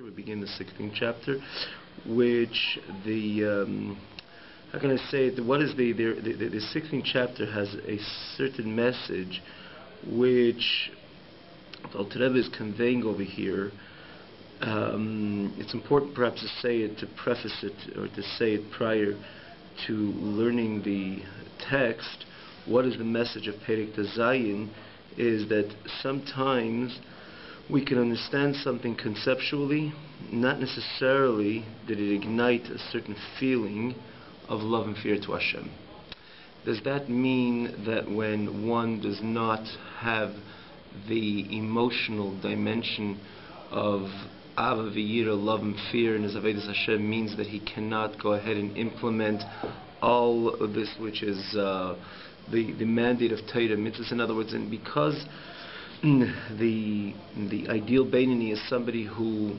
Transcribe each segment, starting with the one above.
We begin the 16th chapter, which how can I say it? What is the 16th chapter has a certain message which the Alter Rebbe is conveying over here. It's important perhaps to say it, to preface it, or to say it prior to learning the text. What is the message of Perek Zayin is that sometimes we can understand something conceptually, not necessarily that it ignite a certain feeling of love and fear to Hashem. Does that mean that when one does not have the emotional dimension of Ava v'yira, love and fear, in his Avodas Hashem, means that he cannot go ahead and implement all of this which is the mandate of Torah mitzvahs? In other words, and because the ideal Beinoni is somebody who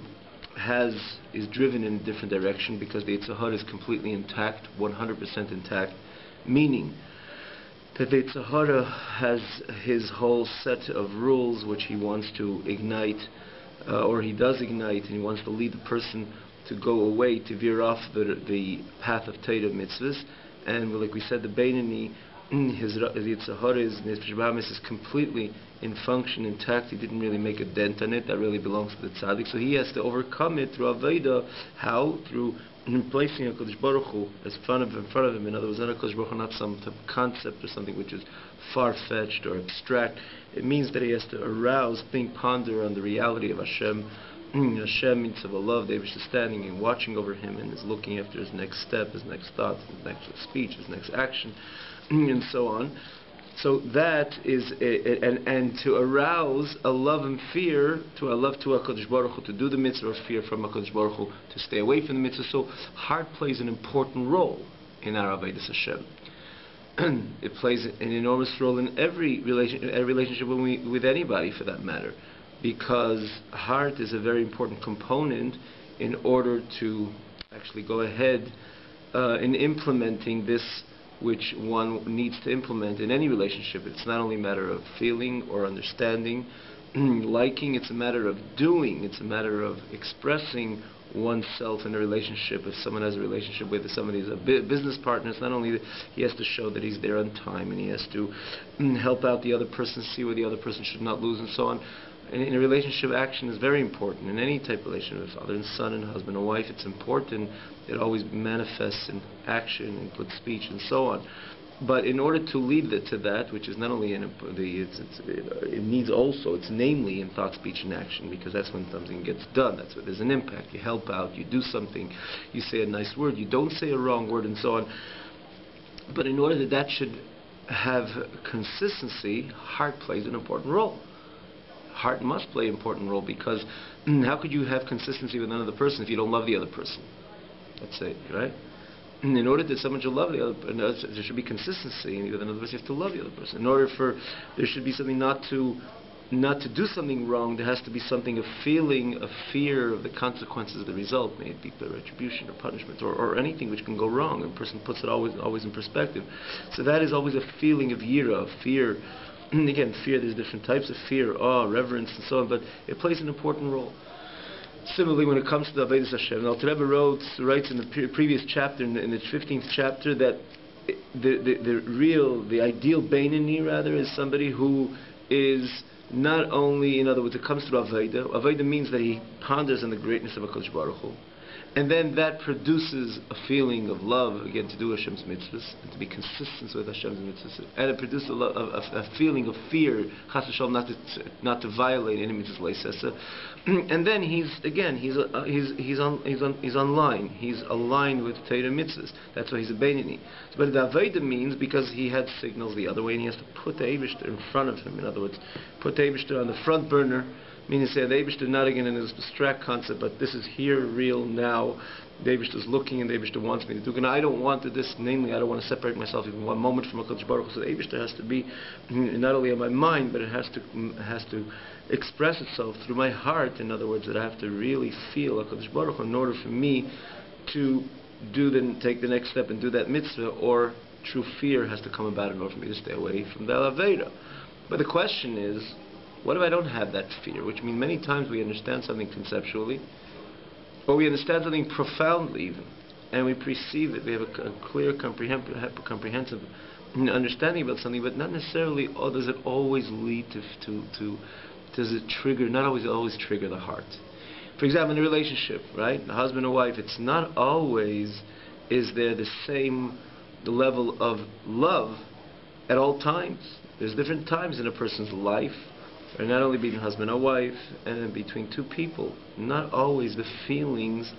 is driven in a different direction, because the Yetzer Hara is completely intact, 100% intact, meaning that the Yetzer Hara has his whole set of rules which he wants to ignite, or he does ignite, and he wants to lead the person to go away, to veer off the path of Torah mitzvahs. And like we said, the Beinoni, his Yetzer Hara is completely in function, intact. He didn't really make a dent on it. That really belongs to the tzaddik. So he has to overcome it through Avodah. How? Through placing a Kodesh Baruch Hu in front of him. In other words, not a Kodesh Baruch Hu, not some type of concept or something which is far-fetched or abstract. It means that he has to arouse, think, ponder on the reality of Hashem. Hashem means of a love. David is standing and watching over him and is looking after his next step, his next thought, his next speech, his next action, and so on. So that is and to arouse a love and fear, to a love to HaKadosh Baruch Hu, to do the mitzvah, or fear from HaKadosh Baruch Hu, to stay away from the mitzvah. So heart plays an important role in our Avodas Hashem. It plays an enormous role in every relationship with anybody, for that matter, because heart is a very important component in order to actually go ahead in implementing this which one needs to implement in any relationship. It's not only a matter of feeling or understanding, liking, it's a matter of doing, it's a matter of expressing oneself in a relationship. If someone has a relationship with somebody who's a business partner, it's not only that he has to show that he's there on time, and he has to help out the other person, see where the other person should not lose, and so on. In a relationship, action is very important. In any type of relationship, father and son and husband and wife, it's important. It always manifests in action and good speech and so on. But in order to lead to that, which is not only it needs also, it's namely in thought, speech, and action, because that's when something gets done. That's where there's an impact. You help out, you do something, you say a nice word, you don't say a wrong word, and so on. But in order that should have consistency, heart plays an important role. Heart must play an important role, because how could you have consistency with another person if you don't love the other person? Let's say, right? In order that someone should love the other person, there should be consistency with another person. You have to love the other person. In order for there should be something not to do something wrong, there has to be something, a feeling, a fear of the consequences of the result, may it be retribution or punishment or anything which can go wrong. And a person puts it always in perspective. So that is always a feeling of yira, of fear. And again, fear, there's different types of fear, awe, reverence, and so on, but it plays an important role. Similarly, when it comes to the Avodas Hashem, Alter Rebbe writes in the previous chapter, in the 15th chapter, that the ideal Beinoni, rather, is somebody who is not only, in other words, it comes through Avodah. Avodah means that he ponders on the greatness of HaKadosh Baruch Hu. And then that produces a feeling of love, again, to do Hashem's mitzvahs, and to be consistent with Hashem's mitzvahs. And it produces a feeling of fear, chas v'shalom, not to violate any mitzvahs leisesa. And then he's online. He's aligned with Torah mitzvahs. That's why he's a Beinoni. But the Avodah means, because he had signals the other way, and he has to put the Eibishter in front of him. In other words, put the Eibishter on the front burner. Meaning, say, the Eibishter not again in this abstract concept, but this is here, real, now. The Eibishter is looking, and the Eibishter wants me to do. And I don't want this, namely, I don't want to separate myself even one moment from HaKadosh Baruch Hu. So the Eibishter has to be not only on my mind, but it has to express itself through my heart. In other words, that I have to really feel HaKadosh Baruch Hu in order for me to take the next step and do that mitzvah, or true fear has to come about in order for me to stay away from the Aveda. But the question is, what if I don't have that fear? Which means many times we understand something conceptually, or we understand something profoundly even, and we perceive it, we have a clear, comprehensive understanding about something, but not necessarily does it always lead to does it trigger, not always trigger the heart. For example, in a relationship, right, the husband and wife, it's not always is there the same level of love at all times. There's different times in a person's life, or not only between husband and wife, and between two people. Not always the feelings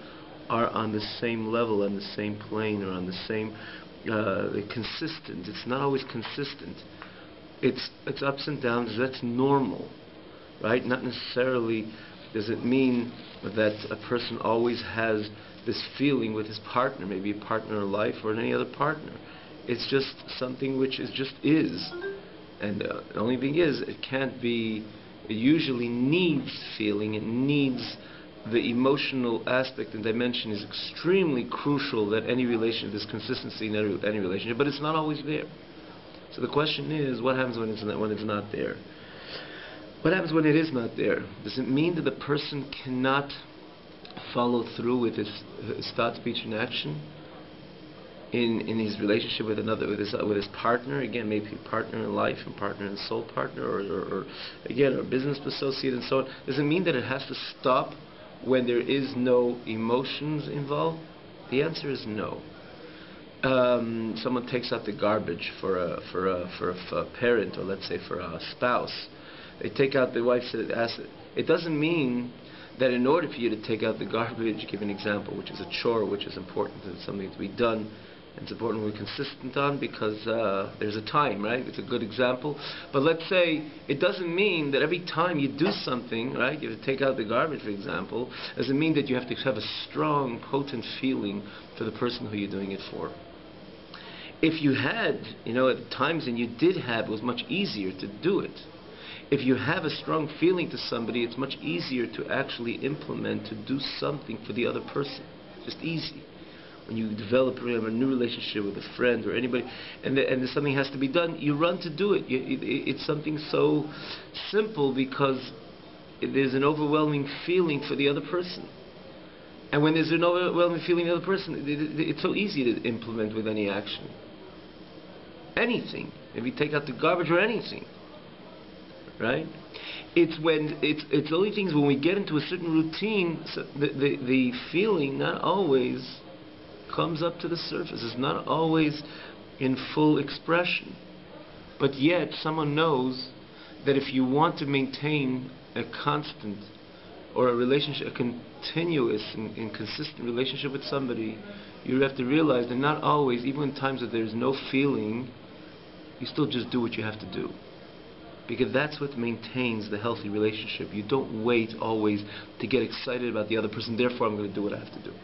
are on the same level, on the same plane, or on the same consistent. It's not always consistent. It's ups and downs. That's normal, right? Not necessarily does it mean that a person always has this feeling with his partner, maybe a partner in life or any other partner. It's just something which is. And the only thing is, it can't be, it usually needs feeling, it needs the emotional aspect and dimension is extremely crucial that any relation, there's consistency in any relationship, but it's not always there. So the question is, what happens when it's not there? What happens when it is not there? Does it mean that the person cannot follow through with his thought, speech, and action in his relationship with his partner? Again, maybe partner in life and partner in soul partner, or again, or business associate and so on. Does it mean that it has to stop when there is no emotions involved? The answer is no. Someone takes out the garbage for a parent, or let's say for a spouse. They take out, the wife said, it doesn't mean that in order for you to take out the garbage, give an example, which is a chore, which is important, it's something to be done, and it's important we're consistent on, because there's a time, right? It's a good example. But let's say it doesn't mean that every time you do something, right, you have to take out the garbage, for example, doesn't mean that you have to have a strong, potent feeling for the person who you're doing it for. If you had, at times, and you did have, it was much easier to do it. If you have a strong feeling to somebody, it's much easier to actually implement, to do something for the other person. It's just easy. When you develop a new relationship with a friend or anybody, and something has to be done, you run to do it. It's something so simple because there's an overwhelming feeling for the other person. And when there's an overwhelming feeling for the other person, it's so easy to implement with any action. Anything. If you take out the garbage or anything. Right? It's only things when we get into a certain routine, so the feeling not always comes up to the surface. It's not always in full expression. But yet someone knows that if you want to maintain a constant or a relationship, a continuous and consistent relationship with somebody, you have to realize that not always, even in times that there's no feeling, you still just do what you have to do. Because that's what maintains the healthy relationship. You don't wait always to get excited about the other person, therefore I'm going to do what I have to do.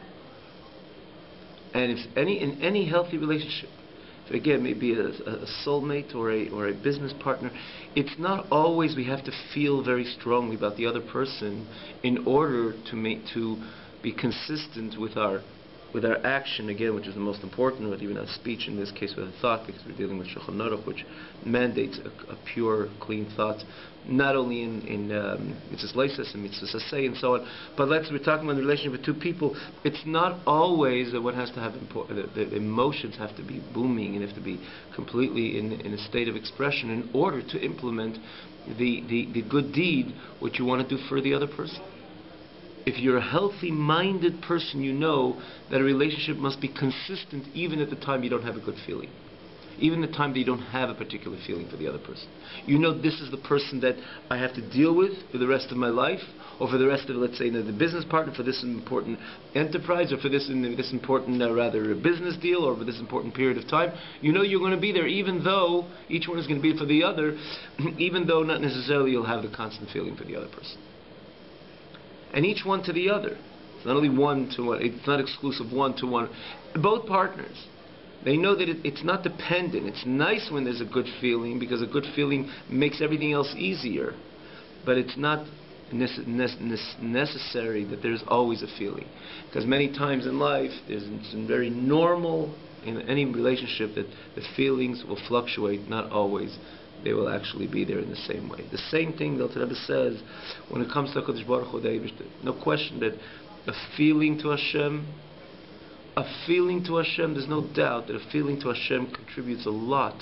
And if in any healthy relationship, again, maybe a soulmate or a business partner, it's not always we have to feel very strongly about the other person in order to be consistent with our action, again, which is the most important, with even a speech, in this case with a thought, because we're dealing with Chaninah, which mandates a pure, clean thought, not only in mitzvahs leisus and mitzvahs asay and so on, but we're talking about the relationship with two people. It's not always that one has to have the emotions have to be booming and have to be completely in a state of expression in order to implement the good deed which you want to do for the other person. If you're a healthy-minded person, you know that a relationship must be consistent even at the time you don't have a good feeling. Even the time that you don't have a particular feeling for the other person. You know this is the person that I have to deal with for the rest of my life, or for the rest of, let's say, the business partner, for this important enterprise, or for this important, business deal, or for this important period of time. You know you're going to be there, even though each one is going to be for the other, even though not necessarily you'll have the constant feeling for the other person. And each one to the other. It's not only one to one. It's not exclusive one to one. Both partners. They know that it's not dependent. It's nice when there's a good feeling, because a good feeling makes everything else easier. But it's not necessary that there's always a feeling. Because many times in life, it's very normal in any relationship that the feelings will fluctuate, not always. They will actually be there in the same way. The same thing, the Rebbe says, when it comes to HaKadosh Baruch Hu, no question that a feeling to Hashem. A feeling to Hashem, there's no doubt that a feeling to Hashem contributes a lot.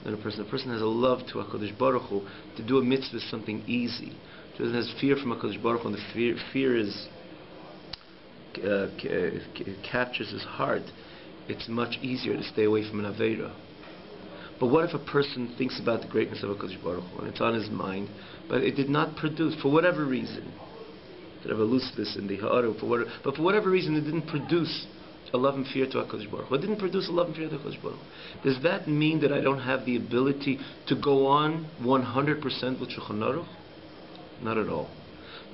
Than a person has a love to HaKadosh Baruch Hu. To do a mitzvah is something easy. A person has fear from HaKadosh Baruch Hu, and the fear is captures his heart. It's much easier to stay away from an Aveira. But what if a person thinks about the greatness of HaKadosh Baruch Hu, and it's on his mind, but it did not produce, for whatever reason, that I've alluded this in the Aharon, but for whatever reason it didn't produce a love and fear to HaKadosh Baruch Hu. It didn't produce a love and fear to HaKadosh Baruch Hu. Does that mean that I don't have the ability to go on 100% with Shulchan Aruch? Not at all.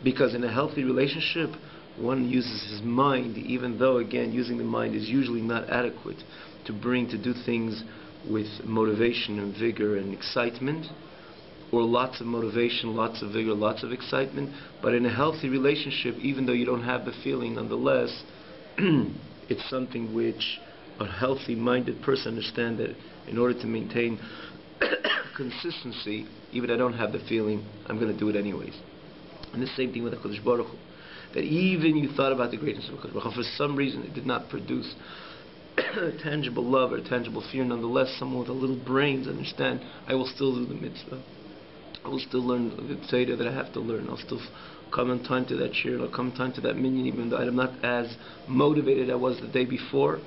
Because in a healthy relationship, one uses his mind, even though, again, using the mind is usually not adequate to do things with motivation and vigor and excitement, or lots of motivation, lots of vigor, lots of excitement. But in a healthy relationship, even though you don't have the feeling, nonetheless, it's something which a healthy-minded person understands that in order to maintain consistency, even if I don't have the feeling, I'm going to do it anyways. And the same thing with HaKadosh Baruch Hu. That even you thought about the greatness of HaKadosh Baruch Hu, for some reason it did not produce tangible love or tangible fear. Nonetheless, someone with a little brains understand, I will still do the mitzvah. I will still learn the Tzedeh that I have to learn. I'll still come on time to that shir. I'll come on time to that minyan, even though I'm not as motivated as I was the day before,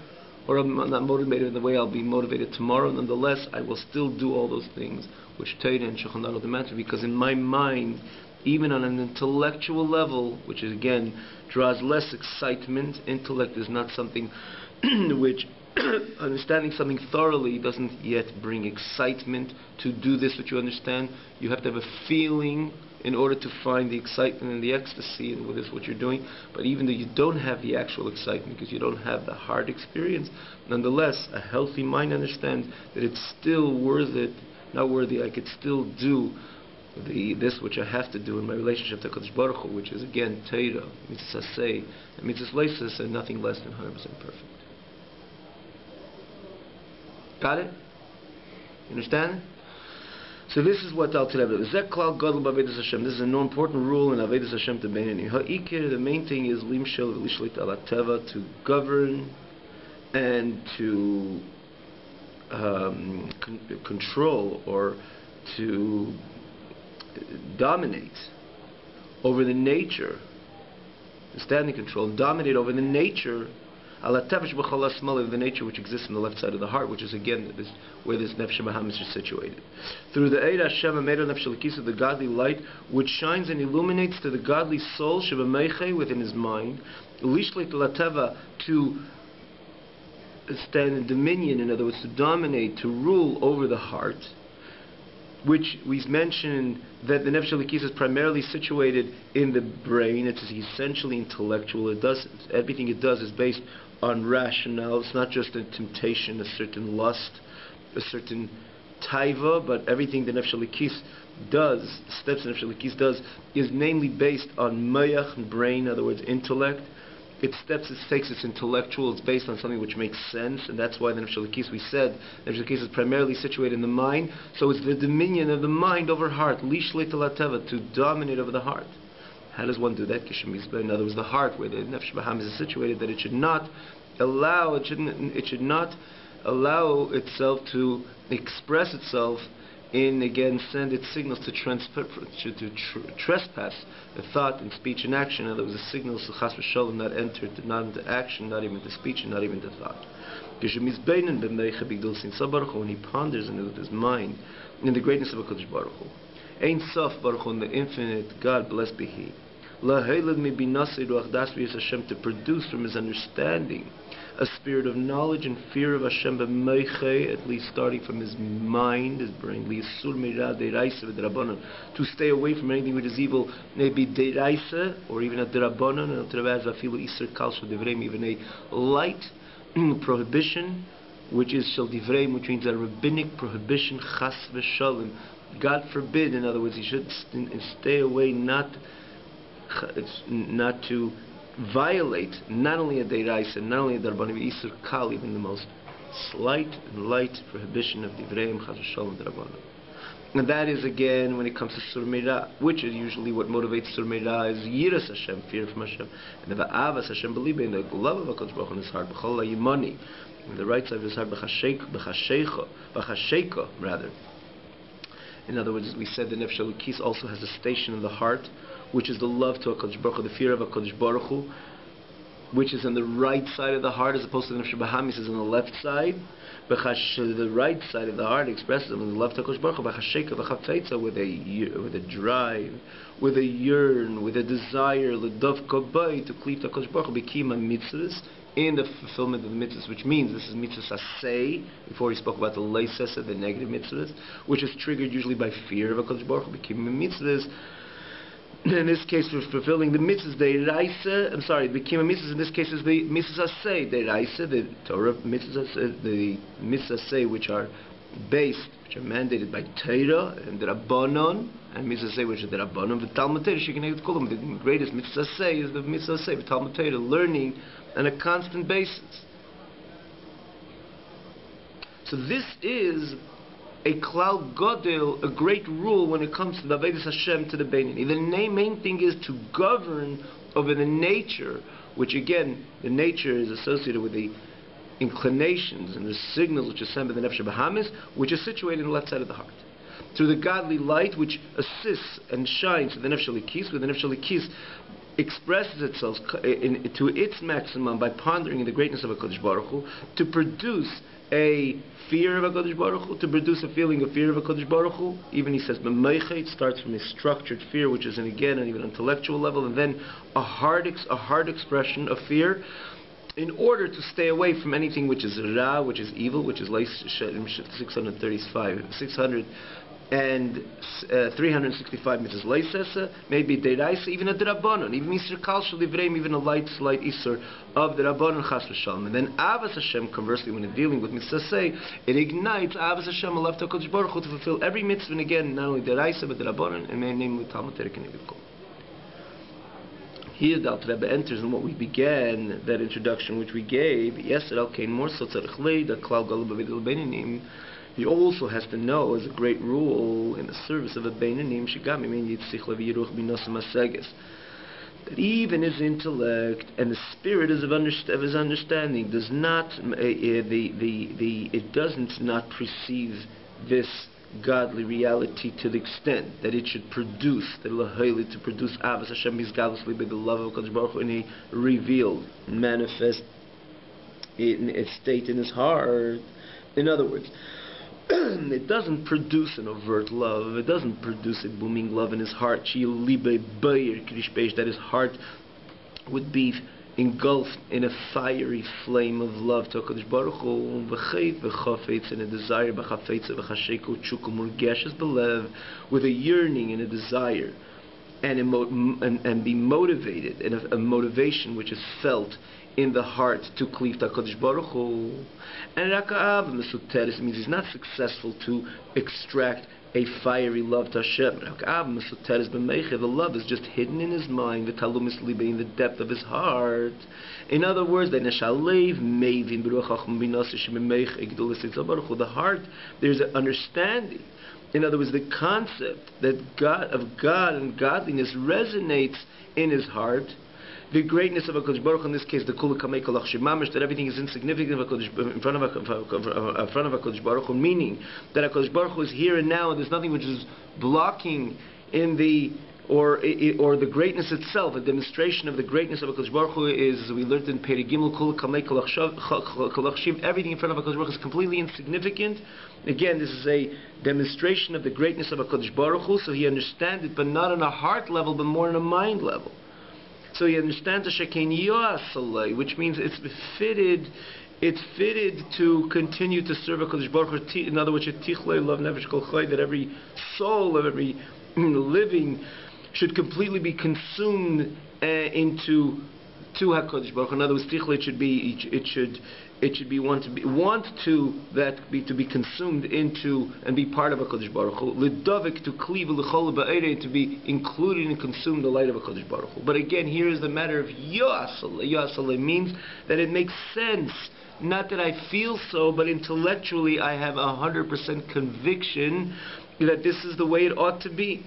or I'm not motivated in the way I'll be motivated tomorrow. Nonetheless, I will still do all those things which Torah and Shulchan Aruch demand, because in my mind, even on an intellectual level, which is again draws less excitement. Intellect is not something which understanding something thoroughly doesn't yet bring excitement. To do this which you understand, you have to have a feeling in order to find the excitement and the ecstasy in what you're doing. But even though you don't have the actual excitement because you don't have the hard experience, nonetheless, a healthy mind understands that it's still worth it, not worthy. I could still do this which I have to do in my relationship to HaKadosh Baruch Hu, which is again Torah, mitzvah say, and mitzvah leisus, and nothing less than 100% perfect. Got it? You understand? So this is what Al Tirab does. This is a no important rule in Avodas Hashem to Beinani. Ha'ikir, the main thing is limshel v'lishlit ala teva, to govern and to control or to dominate over the nature, standing control, dominate over the nature, the nature which exists in the left side of the heart, which is again where this nefesh habahamis is situated. Through the Eid Hashem Ameir nefesh l'kisa, the godly light which shines and illuminates to the godly soul shebameichei, within his mind, lishlit lateva, to stand in dominion, in other words, to dominate, to rule over the heart, which we mentioned that the nefesh l'kisa is primarily situated in the brain. It is essentially intellectual. Everything it does is based on rationale. It's not just a temptation, a certain lust, a certain taiva, but everything the nefesh l'kisa does, steps the nefesh l'kisa does, is namely based on mayach, brain, in other words, intellect. It takes its intellectual, it's based on something which makes sense, and that's why the nefesh l'kisa, we said, nefesh l'kisa is primarily situated in the mind, so it's the dominion of the mind over heart, lishleit lateva, to dominate over the heart. How does one do that? In other words, the heart, where the nefesh habahamis is situated, that it should not allow itself to express itself in, again, send its signals to trespass the thought and speech and action. In other words, the signals to chas v'sholom not enter, not into action, not even to speech, and not even to thought. When he ponders into his mind in the greatness of HaKadosh Baruch Hu, Ein Sof Baruch Hu, the infinite God, blessed be He, to produce from his understanding a spirit of knowledge and fear of Hashem, at least starting from his mind, his brain, to stay away from anything which is evil, maybe deraisa, or even a derabanan, even a light prohibition, which is shel divrei, which means a rabbinic prohibition, chas v'shalom. God forbid, in other words, he should stay away, not to violate not only a deraisa, not only a darbanim, isur kal, even the most slight and light prohibition of divreim chas v'shalom derabanan. And that is, again, when it comes to Sur Meirah, which is usually what motivates Sur Meirah, is Yiras Hashem, fear from Hashem. And the Avas Hashem, believe in the love of HaKadosh Baruch Hu in his heart, B'chol HaYimani, in the right side of his heart, B'chasheika, rather. In other words, we said the Nefesh Elokis also has a station in the heart, which is the love to HaKadosh Baruch Hu, the fear of HaKadosh Baruch Hu, which is on the right side of the heart, as opposed to the Nefesh Bahamis is on the left side. The right side of the heart expresses them in the love to HaKadosh Baruch Hu, with a drive, with a yearn, with a desire, l'davka to cleave to HaKadosh Baruch Hu, b'kiyum mitzvahs, in the fulfillment of the mitzvahs, which means this is mitzvahs asay. Before he spoke about the leisesa, the negative mitzvahs, which is triggered usually by fear of HaKadosh Baruch Hu, b'kiyum mitzvahs. In this case, we're fulfilling the mitzvahs deiraisa. The kima mitzvahs in this case is the mitzvahs asay deiraisa, the Torah mitzvahs, the mitzvahs asay which are based, which are mandated by Torah and the Rabbanon, and mitzvahs asay which are the Rabbanon. The Talmud Torah, she can call them the greatest mitzvahs asay is the mitzvahs asay, the Talmud Torah, learning on a constant basis. So this is a klal godel, a great rule when it comes to the Avodas Hashem, to the Beinoni. The main thing is to govern over the nature, which again, the nature is associated with the inclinations and the signals which are sent by the Nefesh Bahamis, which is situated on the left side of the heart. Through the godly light which assists and shines to the Nefesh Elokis, where the Nefesh Elokis expresses itself to its maximum by pondering in the greatness of HaKadosh Baruch Hu, to produce a fear of HaKadosh Baruch Hu, to produce a feeling of fear of HaKadosh Baruch Hu. Even he says, it starts from a structured fear, which is, again, on even intellectual level, and then a hard expression of fear, in order to stay away from anything which is ra, which is evil, which is 365 mitzvahs leisesa, maybe deraisa, even a derabanan, even Mr. Kal Shalivreim, even a slight isur of the Rabbanon chas v'shalom. And then Avas Hashem, conversely, when it's dealing with mitzvahs say, it ignites Avas Hashem left HaKadosh Baruch Hu to fulfill every mitzvah, and again, not only deraisa but derabanan, and namely Talmud Torah Keneged Kol. Here the Alter Rebbe enters in what we began, that introduction which we gave. Yes, it al more so tzarich lei that klal gadol b'vidul beinanim. He also has to know, as a great rule in the service of a beinanim, shegam imen yitzich leviyiruch b'nosam haseges, that even his intellect and the spirit of his understanding does not it doesn't not perceive this godly reality to the extent that it should produce, to produce Avos Hashem Yizgalosly by the love of HaKadosh Baruch Hu in a revealed, manifest state in his heart. In other words, it doesn't produce an overt love, it doesn't produce a booming love in his heart, that his heart would be engulfed in a fiery flame of love to HaKadosh Baruch Hu, and a desire, with a yearning and a desire, and be motivated, and a motivation which is felt in the heart to cleave to HaKadosh Baruch Hu. And Raka'av Mesuteres means he's not successful to extract a fiery love to Hashem. The love is just hidden in his mind, the talumis libe, in the depth of his heart. In other words, the heart, there's an understanding. In other words, the concept that God and godliness resonates in his heart. The greatness of HaKadosh Baruch Hu, in this case, the Kula Kamei Kolach Shemamish, that everything is insignificant in front of HaKadosh Baruch Hu, meaning that HaKadosh Baruch Hu is here and now, and there's nothing which is blocking in the or the greatness itself. A demonstration of the greatness of HaKadosh Baruch Hu is, as we learned in Perek Gimel, Kula Kamei Kolach Shiv, everything in front of HaKadosh Baruch Hu is completely insignificant. Again, this is a demonstration of the greatness of HaKadosh Baruch Hu, so he understands it, but not on a heart level, but more on a mind level. So he understands the shekein yoasalei, which means it's fitted to continue to serve HaKadosh Baruch Hu. In other words, tichlei love nefesh kol chai, that every soul of every living should completely be consumed into HaKadosh Baruch Hu. In other words, tichlei it should be to be consumed into and be part of HaKadosh Baruch Hu. L'davik, to cleave l'chol ba'erei, to be included and consume the light of HaKadosh Baruch Hu. But again, here is the matter of yoasalei. Yoasalei means that it makes sense. Not that I feel so, but intellectually I have 100% conviction that this is the way it ought to be.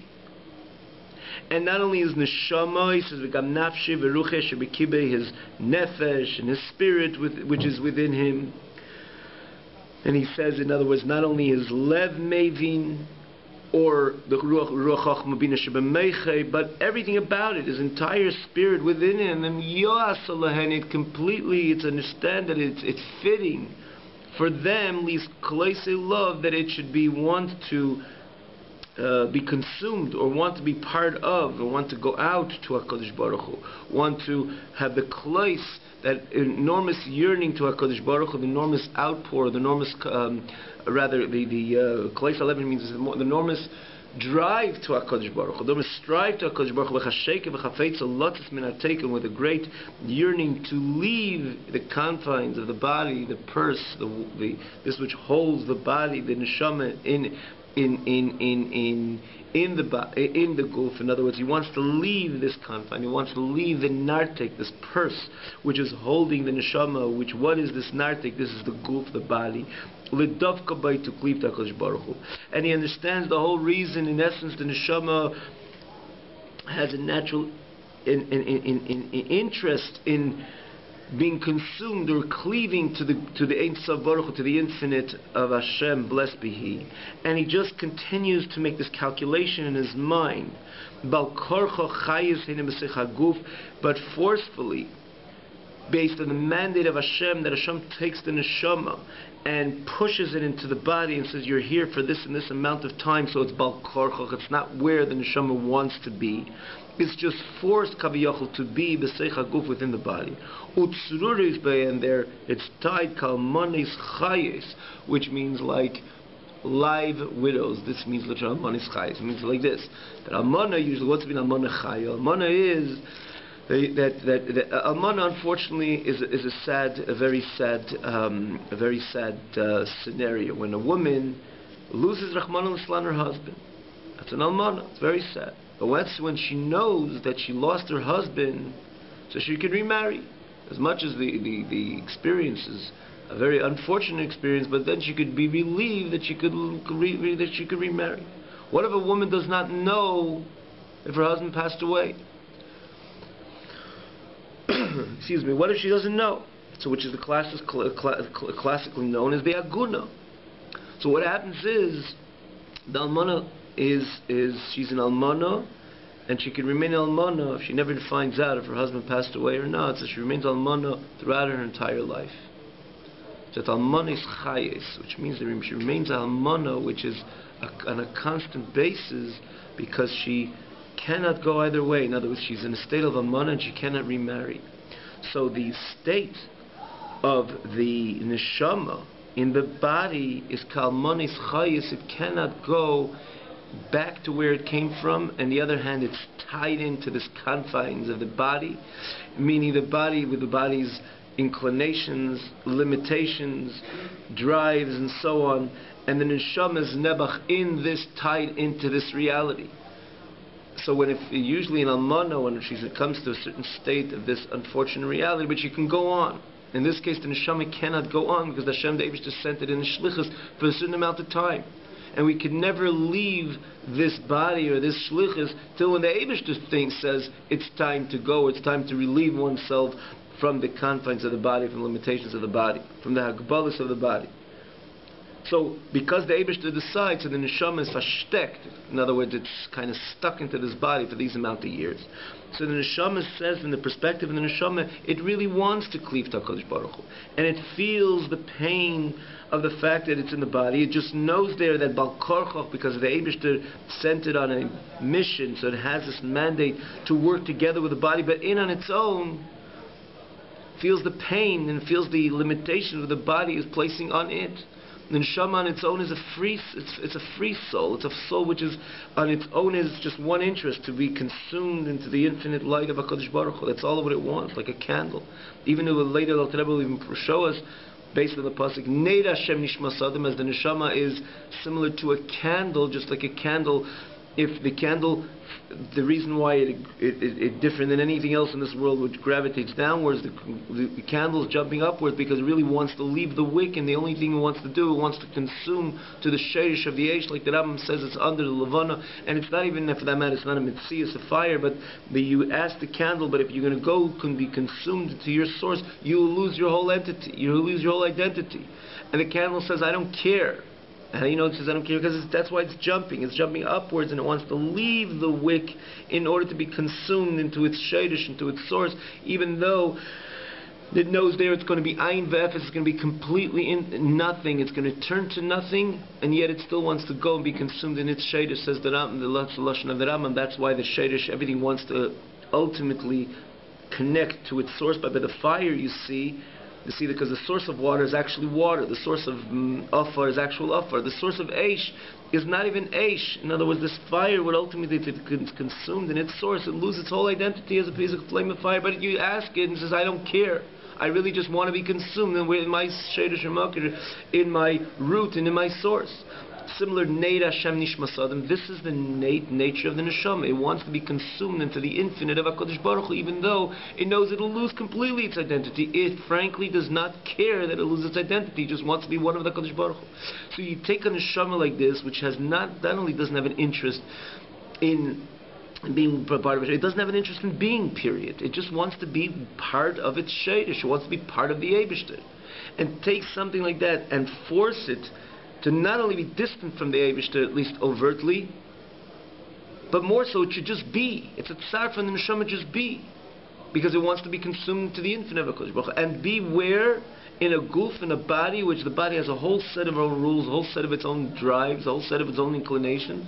And not only his neshama, he says, "V'gam nafshi v'ruche shebekibe," his nefesh and his spirit, which is within him. And he says, in other words, not only his lev mevin, or the ruach chachma bina shebemeiche, but everything about it, his entire spirit within him. And yoasalahen, it completely, it's understand that it's fitting for them, least kolese love, that it should be want to be consumed, or want to be part of, or want to go out to HaKadosh Baruch Hu, want to have the klois, that enormous yearning to HaKadosh Baruch Hu, the enormous outpour, the enormous, the klois aleven means the enormous drive to HaKadosh Baruch Hu, the enormous strive to HaKadosh Baruch Hu, v'chasheke v'chafetz lotus min hataken, with a great yearning to leave the confines of the body, the purse, this which holds the body, the neshama in the guf. In other words, he wants to leave this confine. He wants to leave the nartek, this purse, which is holding the neshama. What is this nartek? This is the guf, the body. L'davka bay to cleave to HaKadosh Baruch Hu. And he understands the whole reason. In essence, the neshama has a natural interest in being consumed or cleaving to the Ein Sof Baruch Hu, to the infinite of Hashem, blessed be He. And he just continues to make this calculation in his mind, but forcefully, based on the mandate of Hashem, that Hashem takes the neshama and pushes it into the body and says, you're here for this and this amount of time, so it's bal korchoch, it's not where the neshama wants to be. It's just forced kaviyachol to be b'seich haguf, within the body. Utzruris bay, and there it's tied kalmanis chayes, which means like live widows. This means literally almanis chayes. It means like this: that almana, usually, what's been almana chaya? Almana is that almana, unfortunately, is a very sad scenario when a woman loses Rahman al-Islan, her husband. That's an almana. It's very sad. But that's when she knows that she lost her husband, so she could remarry. As much as the experience is a very unfortunate experience, but then she could be relieved that she could remarry. What if a woman does not know if her husband passed away? Excuse me. What if she doesn't know? So, which is the classically known as the aguna. So what happens is the almana is she's an almana, and she can remain almana if she never finds out if her husband passed away or not. So she remains almana throughout her entire life. So that almana is chayes, which means that she remains almana, which is on a constant basis, because she cannot go either way. In other words, she's in a state of almana and she cannot remarry. So the state of the neshama in the body is kalmanis chayes. It cannot go back to where it came from. And the other hand, it's tied into this confines of the body, meaning the body with the body's inclinations, limitations, drives, and so on. And the neshama is nebach in this, tied into this reality. So usually in almana, when she comes to a certain state of this unfortunate reality, but she can go on. In this case, the neshama cannot go on, because the Hashem, the Eibush, sent it in the shlichus for a certain amount of time. And we can never leave this body or this shlichus till when the Eibush thing says it's time to go, it's time to relieve oneself from the confines of the body, from the limitations of the body, from the hagbalus of the body. So, because the Eibishter decides, so the neshama is versteckt. In other words, it's kind of stuck into this body for these amount of years. So the neshama says, in the perspective of the neshama, it really wants to cleave to HaKadosh Baruch Hu. And it feels the pain of the fact that it's in the body. It just knows there that Bal Korchoch, because the Eibishter sent it on a mission, so it has this mandate to work together with the body, but on its own, feels the pain and feels the limitation that the body is placing on it. The neshama on its own is it's a free soul. It's a soul which is on its own is just one interest, to be consumed into the infinite light of HaKadosh Baruch Hu. That's all of what it wants, like a candle. Even though later the Rebbe will even show us, based on the pasuk, Neir Hashem Nishmas Adam, as the neshama is similar to a candle, just like a candle if the candle, the reason why it different than anything else in this world, which gravitates downwards, the candle is jumping upwards because it really wants to leave the wick, and the only thing it wants to do, it wants to consume to the sheish of the eish, like the Rambam says, it's under the levana, and it's not even, for that matter, it's not a mitzvah, it's a fire, but you ask the candle, but if you're going to go, can be consumed to your source, you will lose your whole entity, you will lose your whole identity. And the candle says, I don't care. How do you know it says I don't care? Because that's why it's jumping upwards, and it wants to leave the wick in order to be consumed into its shadish, into its source, even though it knows there it's going to be ayin v'efes, it's going to be completely nothing, it's going to turn to nothing, and yet it still wants to go and be consumed in its shadish, says the Rambam, the lashon of the Rambam. That's why the shadish, everything wants to ultimately connect to its source. But by the fire, you see, because the source of water is actually water, the source of afar is actual afar, the source of eish is not even eish. In other words, this fire would ultimately, if it's consumed in its source, it loses its whole identity as a piece of flame of fire. But you ask it and it says, I don't care. I really just want to be consumed in my shadish or in my root and in my source. Similar, Neid Hashem Nishmas Adam. This is the innate nature of the neshama. It wants to be consumed into the infinite of HaKadosh Baruch Hu, even though it knows it will lose completely its identity. It frankly does not care that it loses its identity. It just wants to be one of the HaKadosh Baruch Hu. So you take a neshama like this, which has not only doesn't have an interest in being part of it, it doesn't have an interest in being, period. It just wants to be part of its shadish. It wants to be part of the Eibishter. And take something like that and force it to not only be distant from the Eibishter, at least overtly, but more so it should just be. It's a tsar from the neshama, just be. Because it wants to be consumed to the infinite of HaKadosh Baruch Hu. And be where? In a goof, in a body, which the body has a whole set of own rules, a whole set of its own drives, a whole set of its own inclinations.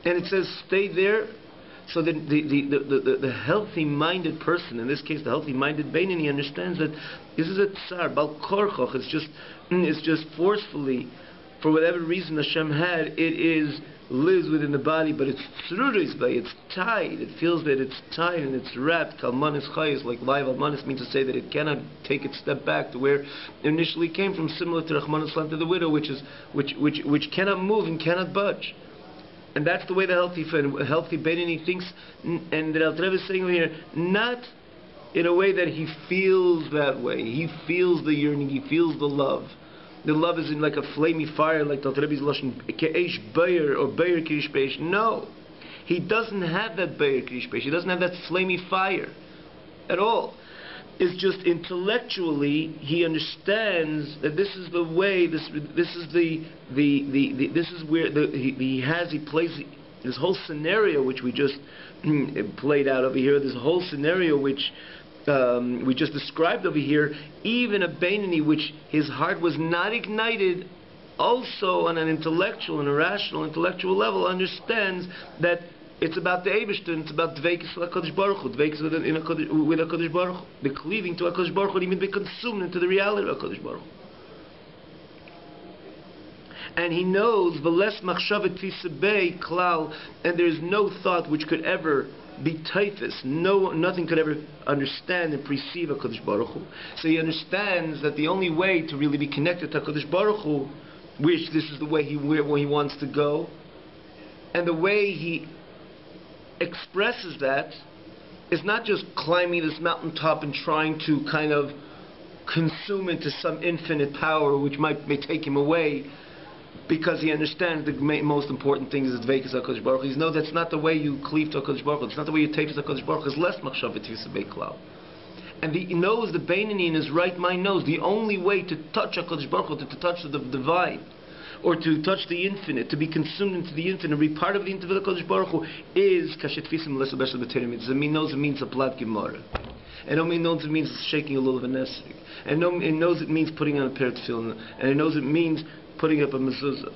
And it says, stay there. So that the healthy-minded person, in this case the healthy-minded Beinoni, understands that this is a tsar, bal korchoch, it's just forcefully, for whatever reason Hashem had, it lives within the body, but it's tzrurizbay, it's tied, it feels that it's tied and it's wrapped, kalmanis chayis, like live almanis means to say that it cannot take its step back to where it initially came from, similar to Rachmana litzlan, to the widow, which cannot move and cannot budge. And that's the way the healthy Beinoni thinks, and the Alter Rebbe is saying over here, not in a way that he feels that way. He feels the yearning, he feels the love. The love is in like a flamey fire, like the Alter Rebbe's lashon, ke'esh bayer or bayer kirish beish. No, he doesn't have that bayer kirish beish. He doesn't have that flamey fire at all. It's just intellectually he understands that this is the way. This is where he plays this whole scenario which we just played out over here. This whole scenario which we just described over here. Even a Beinoni, which his heart was not ignited, also on an intellectual and a rational intellectual level, understands that it's about the Eibishter, and it's about dveikis HaKadosh Baruch Hu, dveikis with HaKadosh Baruch Hu, the cleaving to HaKadosh Baruch Hu, even be consumed into the reality of HaKadosh Baruch Hu. And he knows v'les machshavet tisabei klal, and there is no thought which could ever be typhus. Nothing could ever understand and perceive HaKadosh Baruch Hu. So he understands that the only way to really be connected to HaKadosh Baruch Hu, which this is the way where he wants to go, and the way he expresses that is not just climbing this mountaintop and trying to kind of consume into some infinite power which may take him away, because he understands the most important thing is dveikis HaKadosh Baruch Hu. He knows that's not the way you cleave to HaKadosh Baruch Hu. It's not the way you take to HaKadosh Baruch Hu. It's less machshavet tisabei klal. And he knows, the Beinoni in his right mind knows, the only way to touch HaKadosh Baruch Hu, to touch the divine, or to touch the infinite, to be consumed into the infinite, be part of the infinite HaKadosh Baruch Hu, is kashetfisim lesabeshel b'terim. It knows it means a plat gemara. And it knows it means shaking a little of a nesrik. And it knows it means putting on a pair of tefillin. And it knows it means putting up a mezuzah.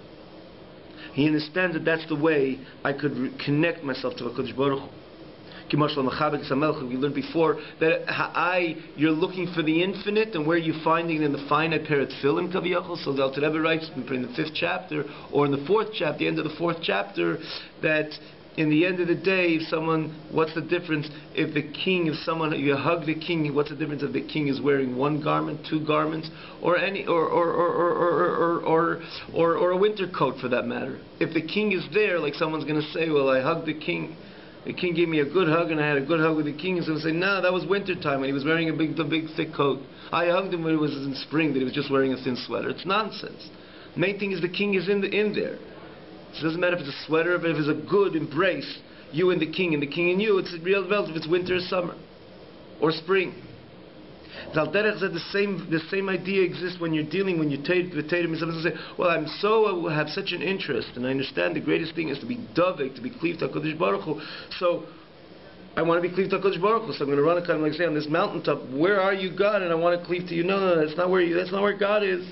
He understands that that's the way I could connect myself to HaKadosh Baruch Hu. We learned before that you're looking for the infinite, and where you're finding it in the finite pair of tefillin kaviyachol. So the Alter Rebbe writes in the 5th chapter, or in the 4th chapter, the end of the 4th chapter, that in the end of the day, if someone, what's the difference if the king, if someone, you hug the king, what's the difference if the king is wearing one garment, two garments, or any, or a winter coat for that matter? If the king is there, like someone's going to say, well, I hugged the king gave me a good hug, and I had a good hug with the king, and someone say, no, that was winter time when he was wearing a big thick coat. I hugged him when it was in spring, that he was just wearing a thin sweater. It's nonsense. The main thing is the king is in there. So it doesn't matter if it's a sweater, but if it's a good embrace, you and the king and you, it's real relative if it's winter or summer or spring. Zalderech said the same idea exists when you're dealing, when you take the Tatum, and someone say, well, I have such an interest, and I understand the greatest thing is to be dovek, to be cleaved to HaKadosh Baruch Hu. So I want to be cleaved to HaKadosh Baruch Hu. So I'm going to run a kind of like say on this mountaintop, where are you, God? And I want to cleave to you. No, that's not where God is.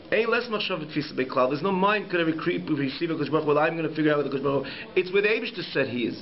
There's no mind could ever receive HaKadosh Baruch Hu. Well, I'm going to figure out what the HaKadosh Baruch Hu. It's where the Eibishter said he is.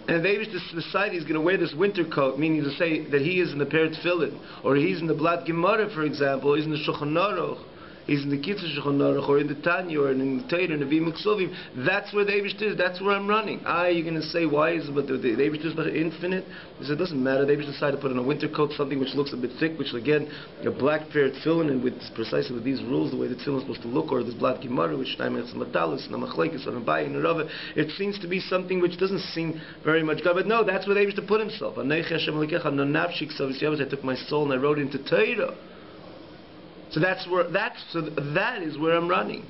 And if the Eibishter decided he's going to wear this winter coat, meaning to say that he is in the Peret Tefillin, or he's in the Blat Gemara, for example, or he's in the Shulchan Aruch, he's in the Kitzur Shulchan Aruch, or in the Tanya, or in the Torah, in the Nevi'im Uksuvim, that's where the Eibishter is, that's where I'm running. You're going to say, why is it, but the Eibishter is not infinite? He said, it doesn't matter, the Eibishter decided to put on a winter coat, something which looks a bit thick, which again, a black Peret Tefillin, and with precisely with these rules, the way the Tefillin is supposed to look, or this Blat Gemara, which time it's Matalis, and Amachlekes, and Abai, and Rava, it seems to be something which doesn't seem very much God, but no, that's where the Eibishter put himself. I took my soul and I wrote into Torah. So that is where I'm running.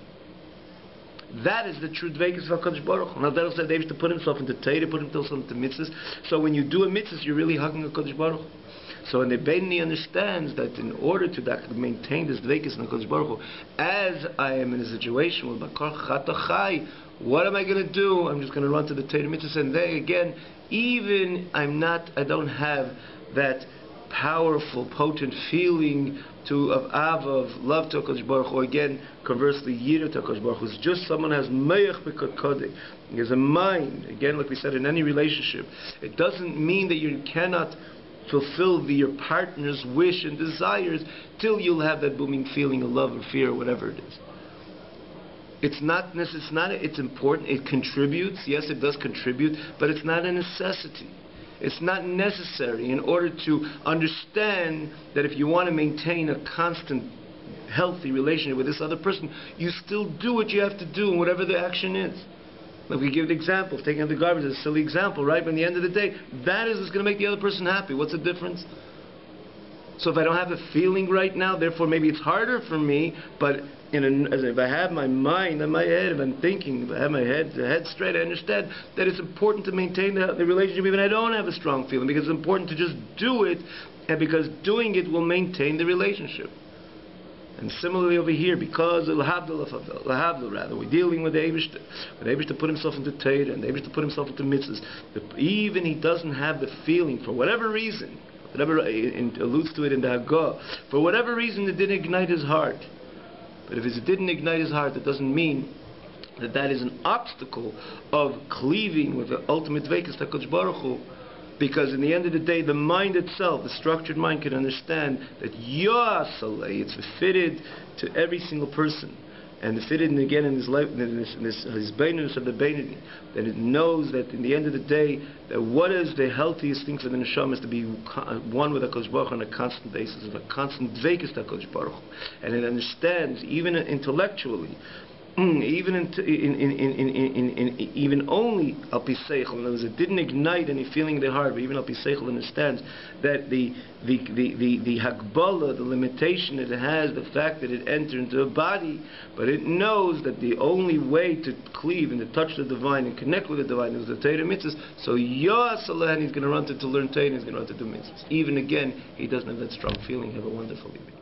That is the true dveikus of HaKadosh Baruch Hu. Now that said, David to put himself into Torah, put himself into mitzvahs. So when you do a mitzvah, you're really hugging HaKadosh Baruch Hu. So when the BAYT understands that in order to maintain this dveikus in HaKadosh Baruch Hu, as I am in a situation with Bakar Chatachai, what am I going to do? I'm just going to run to the Torah mitzvahs, and there again, even I don't have that powerful, potent feeling of Ava, of love to HaKadosh Baruch Hu. Again, conversely, Yira to HaKadosh Baruch Hu is just someone has Meyach B'Kodek. He has a mind. Again, like we said, in any relationship, it doesn't mean that you cannot fulfill your partner's wish and desires till you'll have that booming feeling of love or fear or whatever it is. It's important. It contributes. Yes, it does contribute, but it's not a necessity. It's not necessary in order to understand that if you want to maintain a constant, healthy relationship with this other person, you still do what you have to do, and whatever the action is. Like we give the example of taking out the garbage, it's a silly example, right? But at the end of the day, that is what's going to make the other person happy. What's the difference? So if I don't have a feeling right now, therefore maybe it's harder for me, but if I have my mind and my head, if I'm thinking, if I have my head straight, I understand that it's important to maintain the relationship even if I don't have a strong feeling, because it's important to just do it, and because doing it will maintain the relationship. And similarly over here, because rather, we're dealing with the Eibishter. The Eibishter put himself into Torah, and the Eibishter put himself into mitzvahs. Even he doesn't have the feeling, for whatever reason, whatever alludes to it in the Haggah, for whatever reason it didn't ignite his heart. But if it didn't ignite his heart, that doesn't mean that is an obstacle of cleaving with the ultimate dveikus to HaKadosh Baruch Hu. Because in the end of the day, the mind itself, the structured mind, can understand that Yasalei, it's fitted to every single person. And fitted again in his life, in his beinunus of the beinuni, that it knows that in the end of the day, that what is the healthiest thing for the neshama is to be one with HaKadosh Baruch Hu on a constant basis, of a constant dveikus to HaKadosh Baruch Hu. And it understands, even intellectually, even only al pi seichel, in other words, it didn't ignite any feeling in their heart, but even al pi seichel understands that the hagbala, the limitation it has, the fact that it entered into a body, but it knows that the only way to cleave and to touch the divine and connect with the divine is the Torah mitzvahs. So Yasalahan, he's going to run to learn Torah, and he's going to run to do mitzvahs. Even again, he doesn't have that strong feeling. Have a wonderful evening.